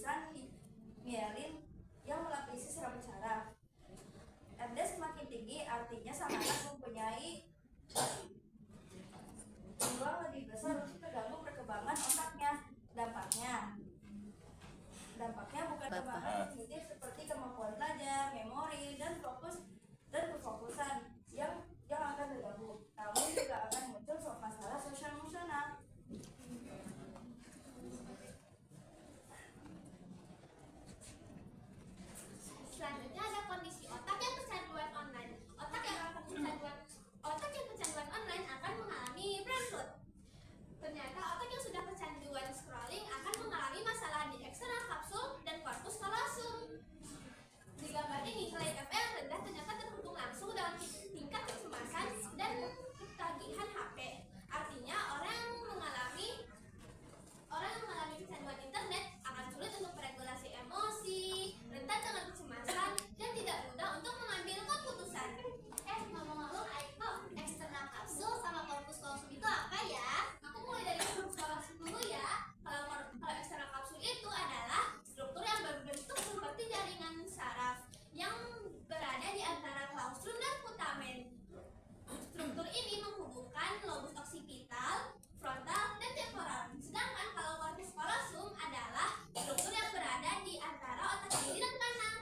lapisan mielin yang melapisi serabut saraf. RD semakin tinggi artinya sang anak mempunyai peluang lebih besar untuk terganggu perkembangan otaknya. Dampaknya bukan kemampuan kognitif seperti kemampuan belajar, memori, dan kefokusan yang akan terganggu, namun juga akan muncul masalah sosial emosional. Selanjutnya ada kondisi otak yang kecanduan online. Otak yang kecanduan online akan mengalami brain rot. Ternyata otak yang sudah kecanduan scrolling akan mengalami masalah di eksternal kapsul dan korpus kalosum. Di gambar ini, nilai FE yang rendah ternyata terhubung langsung dengan tingkat kecemasan dan ketagihan HP. Artinya orang yang mengalami kecanduan internet akan sulit untuk meregulasi emosi, rentan dengan kecemasan, dan tidak mudah untuk mengambil keputusan. Ngomong-ngomong, Aiko, eksternal kapsul sama korpus kalosum itu apa ya? Aku mulai dari korpus kalosum dulu ya. Kalau eksternal kapsul itu adalah struktur yang berbentuk seperti jaringan saraf yang berada di antara claustrum dan putamen. Struktur ini menghubungkan lobus occipital, frontal, dan temporal. Sedangkan kalau korpus kalosum adalah struktur yang berada di antara otak kiri dan kanan.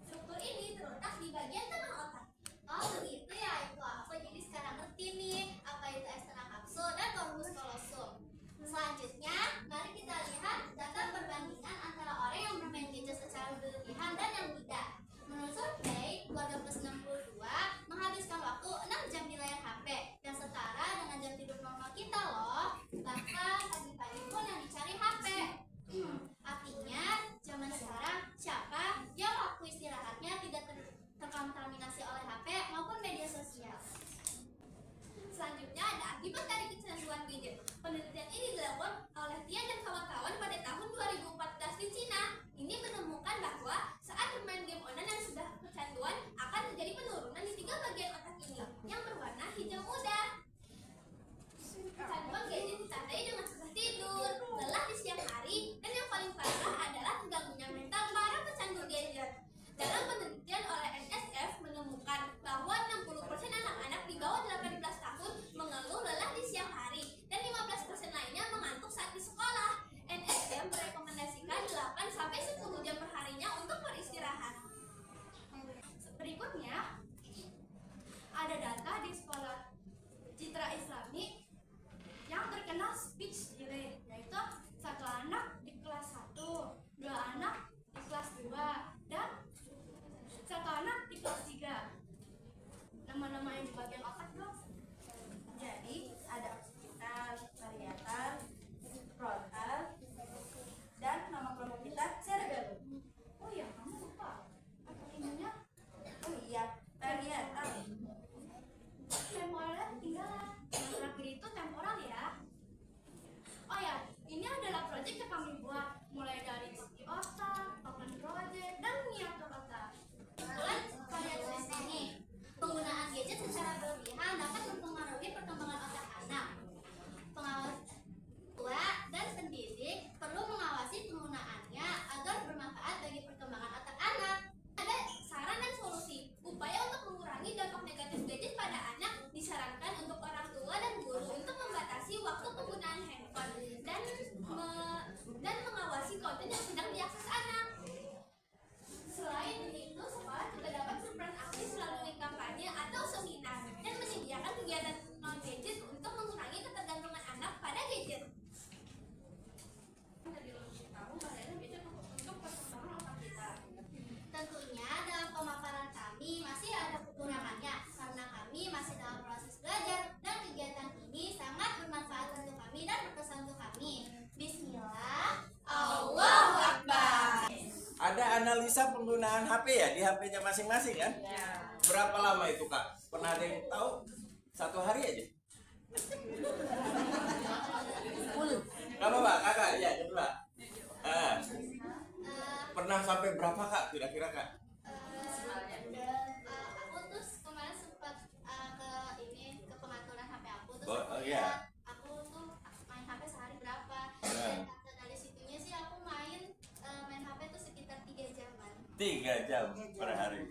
Struktur ini terletak di bagian tengah otak. Oh begitu ya, itu aku jadi sekarang ngerti nih apa itu eksternal kapsul dan korpus kalosum. Selanjutnya, mari kita lihat data perbandingan antara orang yang bermain gadget secara berlebihan dan yang tidak. Menurut survei, keluarga plus 62 menghabiskan waktu 6 jam di layar HP yang setara dengan jam tidur normal kita loh. Bahkan pagi-pagi pun yang dicari HP. Artinya, zaman sekarang siapa yang waktu istirahatnya tidak terkontaminasi oleh HP maupun media sosial. Selanjutnya ada akibat dari kecanduan gadget. Penelitian ini dilakukan oleh Tian dan kawan-kawan pada tahun 2014 di Cina. Ini menemukan bahwa saat bermain game online yang sudah kecanduan akan terjadi penurunan di 3 bagian otak ini yang berwarna hijau muda. Kecanduan gadget ditandai dengan susah tidur, lelah di siang hari, dan yang paling parah adalah terganggunya mental para pecandu gadget. Dalam penelitian oleh NSF menemukan bahwa 60% anak-anak di bawah 18 tahun mengeluh lelah di siang hari dan 15% lainnya mengantuk saat di sekolah. NSF merekomendasikan 8-10 jam perharinya untuk beristirahat. Berikutnya ada data di sekolah Citra Islami yang terkena speech delay, yaitu 1 anak di kelas 1, 2 anak di kelas 2, dan 1 anak di kelas 3. Nama-nama yang di bagian otak dong. Jadi ada occipital, parietal, frontal, dan nama kelompok kita cerebellum. Oh iya, kamu lupa. Apa ininya? Oh iya, parietal. Temporal tinggalan. Yang terakhir itu temporal ya. Oh ya, ini adalah proyek yang kami buat, mulai dari isi otak, open project, dan mengatur otak. Kebetulan kalian tulis ini, penggunaan gadget secara berlebihan dapat mempengaruhi perkembangan otak anak. Pengawas tua dan pendidik perlu mengawasi penggunaannya agar bermanfaat bagi perkembangan otak anak. Ada saran dan solusi. Upaya untuk mengurangi dampak negatif gadget pada anak disarankan untuk orang tua dan guru untuk membatasi waktu penggunaan handphone dan mengawasi konten yang sedang diakses anak. Selain itu, sekolah juga dapat berperan aktif melalui kampanye atau seminar dan menyediakan kegiatan non-gadget untuk mengurangi ketergantungan anak pada gadget. Tentunya dalam pemaparan kami masih ada kekurangannya karena kami masih dalam proses belajar dan kegiatan ini sangat bermanfaat untuk kami dan berkesan untuk kami. Bismillah, Allahu Akbar. Ada analisa penggunaan HP ya di HP-nya masing-masing kan? Ya. Berapa lama itu Kak? Pernah ada yang tahu? 1 hari aja? Kamu Pak? Kakak? Ya, coba. Pernah sampai berapa Kak? Kira-kira Kak? Aku tuh kemarin sempat ke pengaturan HP aku terus Oh iya. aku tuh main HP sehari berapa dan dari situnya sih aku main 3 jam per hari.